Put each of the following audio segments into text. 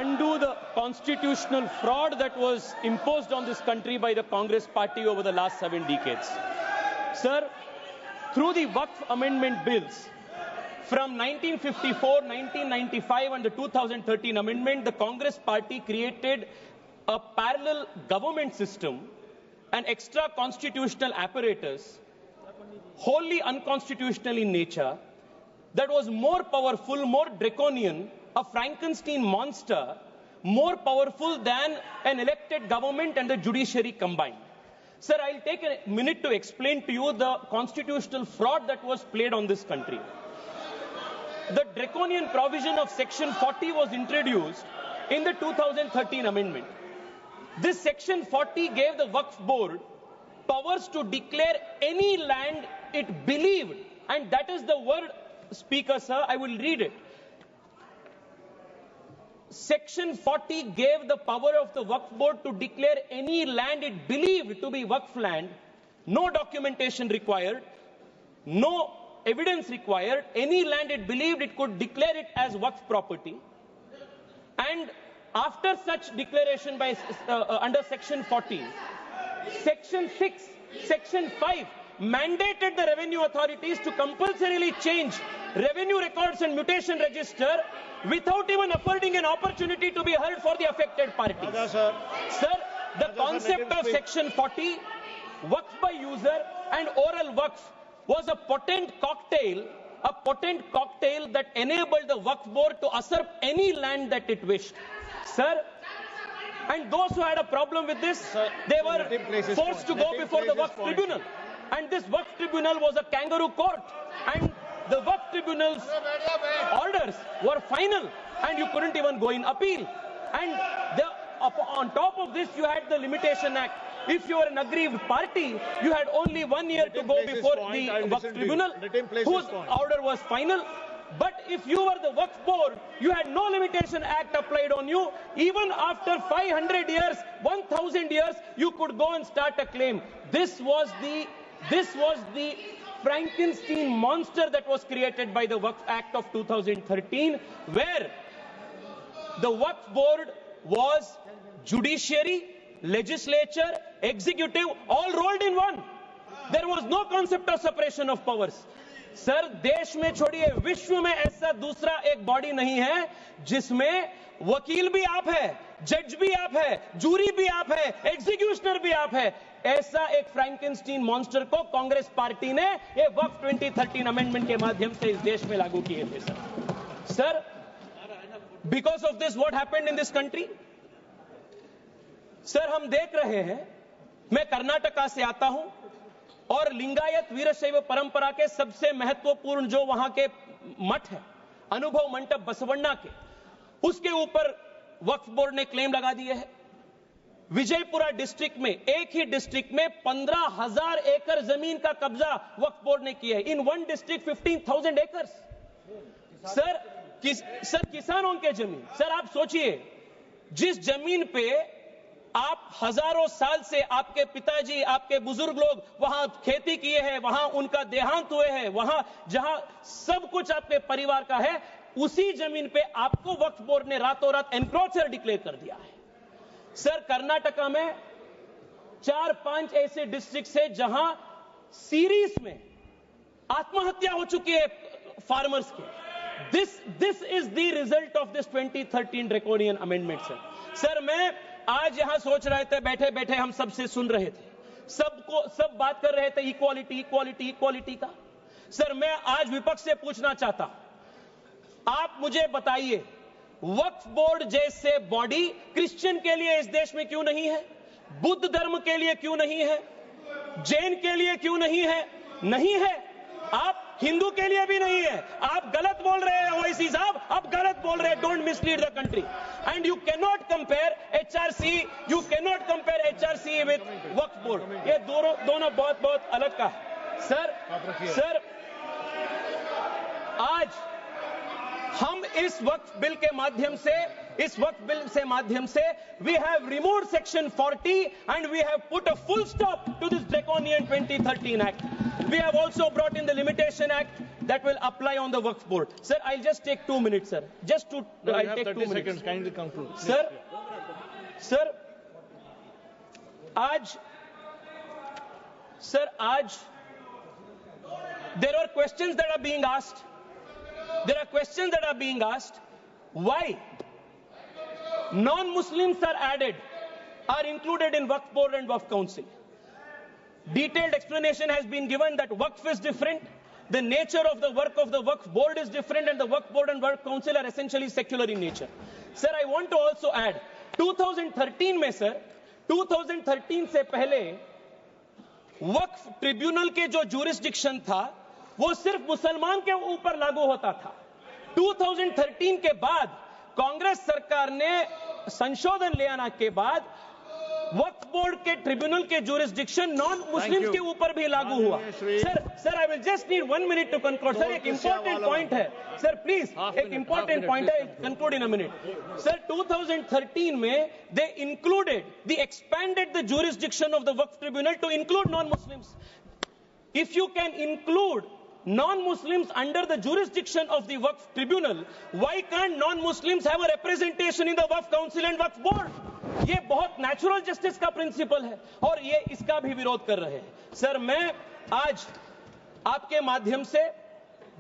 undo the constitutional fraud that was imposed on this country by the Congress party over the last 7 decades. Sir, through the Waqf amendment bills, from 1954, 1995 and the 2013 amendment, the Congress party created a parallel government system, an extra constitutional apparatus, wholly unconstitutional in nature, that was more powerful, more draconian, a Frankenstein monster, more powerful than an elected government and the judiciary combined. Sir, I'll take a minute to explain to you the constitutional fraud that was played on this country. The draconian provision of Section 40 was introduced in the 2013 amendment. This Section 40 gave the Waqf Board powers to declare any land it believed, and that is the word, Speaker, sir, I will read it. Section 40 gave the power of the Waqf Board to declare any land it believed to be Waqf land, no documentation required, no evidence required, any land it believed it could declare it as Waqf property. And after such declaration by under Section 40, Section 6, Section 5 mandated the revenue authorities to compulsorily change revenue records and mutation register without even affording an opportunity to be heard for the affected parties. Sir, the concept of Section 40, Waqf by user and oral Waqf, was a potent cocktail that enabled the Waqf Board to usurp any land that it wished. Sir, and those who had a problem with this, they were forced to go before the Waqf Tribunal. And this Waqf Tribunal was a kangaroo court. And the Waqf Tribunal's orders were final, and you couldn't even go in appeal. And on top of this, you had the Limitation Act. If you were an aggrieved party, you had only 1 year to go before the Waqf Tribunal, whose order was final. But if you were the Waqf Board, you had no Limitation Act applied on you. Even after 500 years, 1,000 years, you could go and start a claim. This was the Frankenstein monster that was created by the Waqf Act of 2013, where the Waqf Board was judiciary, legislature, executive, all rolled in one. There was no concept of separation of powers. Sir, देश में छोड़िए, विश्व में ऐसा दूसरा एक body नहीं है जिसमें वकील भी आप है, जज भी आप है, जूरी भी आप है, एग्जीक्यूशनर भी आप है. ऐसा एक फ्रैंकेनस्टीन मॉन्स्टर को कांग्रेस पार्टी ने ये वक्फ 2013 अमेंडमेंट के माध्यम से इस देश में लागू किए थे. Sir, because of this what happened in this country? Sir, हम देख रहे हैं, मैं कर्नाटका से आता हूं और लिंगायत वीरशैव परंपरा के सबसे महत्वपूर्ण जो वहां के मठ है, अनुभव मंडप बसवण्णा के, उसके ऊपर वक्फ बोर्ड ने क्लेम लगा दिए है. विजयपुरा डिस्ट्रिक्ट में, एक ही डिस्ट्रिक्ट में 15,000 एकड़ जमीन का कब्जा वक्फ बोर्ड ने किया है. In one district 15,000 acres. Sir, किसानों के जमीन. सर, आप सोचिए, जिस जमीन पे आप हजारों साल से आपके पिताजी, आपके बुजुर्ग लोग वहां खेती किए हैं, वहां उनका देहांत हुए हैं, वहां जहां सब कुछ आपके परिवार का है, उसी जमीन पे आपको वक्फ बोर्ड ने रातों रात एनक्रोचर डिक्लेयर कर दिया है. सर, कर्नाटका में 4-5 ऐसे डिस्ट्रिक्ट है जहां सीरीज में आत्महत्या हो चुकी है फार्मर्स के. This is the result of this 2013 draconian amendment. Sir, मैं आज यहां सोच रहे थे, बैठे बैठे हम सबसे सुन रहे थे, सब बात कर रहे थे इक्वालिटी इक्वालिटी इक्वालिटी का. सर, मैं आज विपक्ष से पूछना चाहता हूं, आप मुझे बताइए, वक्फ बोर्ड जैसे बॉडी क्रिश्चियन के लिए इस देश में क्यों नहीं है? बुद्ध धर्म के लिए क्यों नहीं है? जैन के लिए क्यों नहीं है? नहीं है. आप हिंदू के लिए भी नहीं है. आप गलत बोल रहे हैं ओवैसी साहब, आप गलत बोल रहे हैं. Don't mislead the country. And you can not compare HRC with Waqf board. ये दोनों बहुत बहुत अलग का है. सर, आज हम इस वक्फ बिल के माध्यम से we have removed section 40 and we have put a full stop to this draconian 2013 act. We have also brought in the limitation act that will apply on the Waqf board. Sir, I'll just take 2 minutes, sir. I'll take 2 minutes. Kindly conclude. Sir, आज there are questions that are being asked. Why non-Muslims are included in Waqf board and Waqf council. Detailed explanation has been given that Waqf is different, the nature of the work of the Waqf board is different, and the Waqf board and Waqf council are essentially secular in nature. Sir, I want to also add 2013 में sir 2013 से पहले वक्फ tribunal के जो jurisdiction था वो सिर्फ मुसलमान के ऊपर लागू होता था। 2013 के बाद कांग्रेस सरकार ने संशोधन ले आने के बाद वक्फ बोर्ड के ट्रिब्यूनल के जुरिस्डिक्शन नॉन मुस्लिम्स के ऊपर भी लागू हुआ। Sir I will just need 1 minute to conclude. Sir एक इंपॉर्टेंट पॉइंट है सर, प्लीज एक इंपॉर्टेंट पॉइंट है, conclude in a minute. Sir 2013 में they included the expanded the jurisdiction of the Waqf tribunal to include non Muslims. If you can include non-Muslims under the jurisdiction of the Waqf tribunal, why can't non-Muslims have a representation in the Waqf council and Waqf board? ये बहुत natural justice का principal है और ये इसका भी विरोध कर रहे हैं। सर मैं आज आपके माध्यम से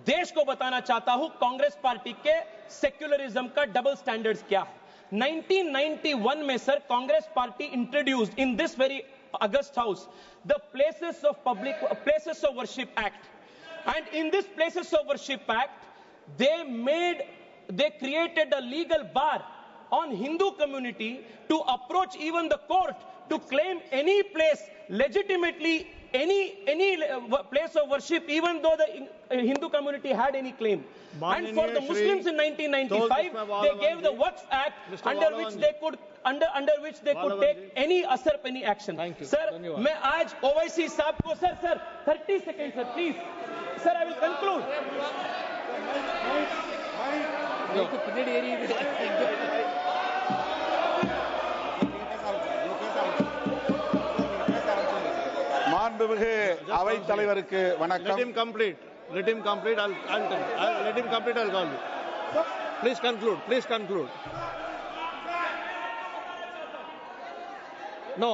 देश को बताना चाहता हूं कांग्रेस पार्टी के सेक्युलरिज्म का डबल स्टैंडर्ड्स क्या है। 1991 में sir Congress party introduced in this very August house the places of worship act, and in this places of worship act they created a legal bar on Hindu community to approach even the court to claim any place legitimately, any place of worship, even though the Hindu community had any claim. And for the Muslims in 1995 they gave the Waqf Act under which they could take any asarp any action. Sir मैं आज OIC साहब को sir 30 seconds sir please sir I will conclude. மாண்புமிகு அவைத் தலைவருக்கு வணக்கம். Let him complete. I'll let him complete. I'll call you. Please conclude. No.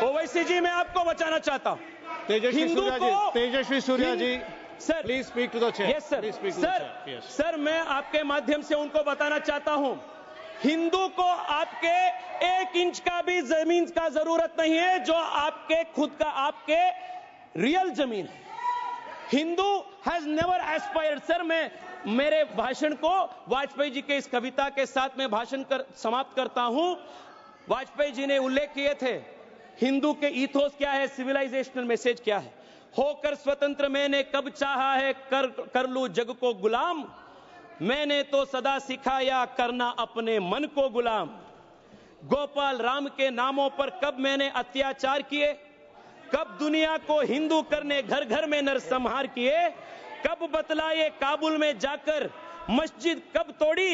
OIC जी मैं आपको बचाना चाहता हूं। Tejasvi Surya ji sir please speak to the chair. Yes sir sir मैं आपके माध्यम से उनको बताना चाहता हूं हिंदू को आपके 1 इंच का भी जमीन का जरूरत नहीं है जो आपके खुद का आपके रियल जमीन है। Hindu has never aspired. Sir मैं मेरे भाषण को वाजपेयी जी के इस कविता के साथ में समाप्त करता हूं। वाजपेयी जी ने उल्लेख किए थे हिंदू के ईथोस क्या है, सिविलाइजेशनल मैसेज क्या है। होकर स्वतंत्र मैंने कब चाहा है कर लूं जग को गुलाम, मैंने तो सदा सिखाया करना अपने मन को गुलाम। गोपाल राम के नामों पर कब मैंने अत्याचार किए, कब दुनिया को हिंदू करने घर घर में नरसंहार किए, कब बतलाए काबुल में जाकर मस्जिद कब तोड़ी,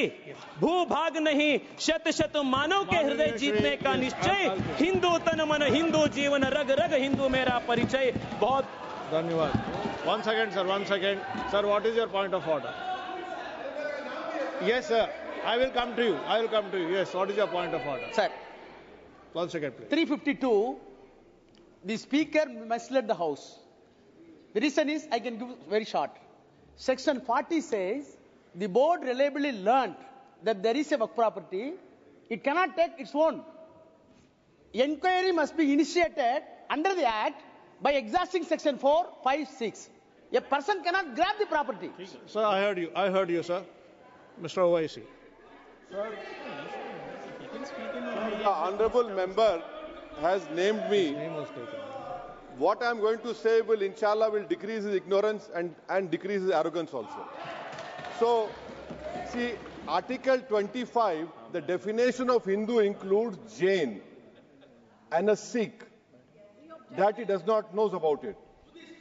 भूभाग नहीं शत शत मानव के हृदय जीतने का निश्चय, हिंदू तन मन हिंदू जीवन रग रग हिंदू मेरा परिचय। बहुत धन्यवाद। One second sir, what is your point of order? Yes sir, I will come to you. Yes, what is your point of order? Sir, 1 second please. 352, the speaker misled the house. The reason is, I can give very short. Section 40 says the board reliably learnt that there is a work property, it cannot take its own. Enquiry must be initiated under the act by exhausting section 4, 5, 6. A person cannot grab the property. Sir, I heard you sir. Mr. OIC. Sir, the honorable member has named me. Name was taken. What I am going to say will inshallah decrease his ignorance and decrease his arrogance also. So, see, Article 25, the definition of Hindu includes Jain and a Sikh, that he does not know about it.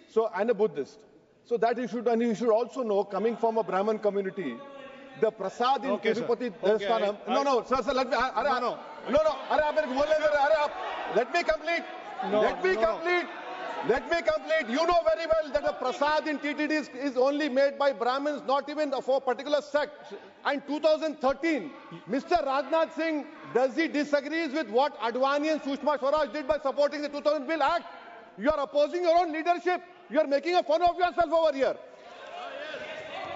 So, and a Buddhist. So that he should also know, coming from a Brahmin community, the prasad in Okay, sir. Tirupati Okay, Devasthanam. No, sir, let me. No. Let me complete. Let me complete. You know very well that the prasad in TTD is only made by Brahmins, not even for a particular sect. And 2013, Mr. Rajnath Singh, does he disagrees with what Advani and Sushma Swaraj did by supporting the 2000 Bill Act? You are opposing your own leadership. You are making a fun of yourself over here.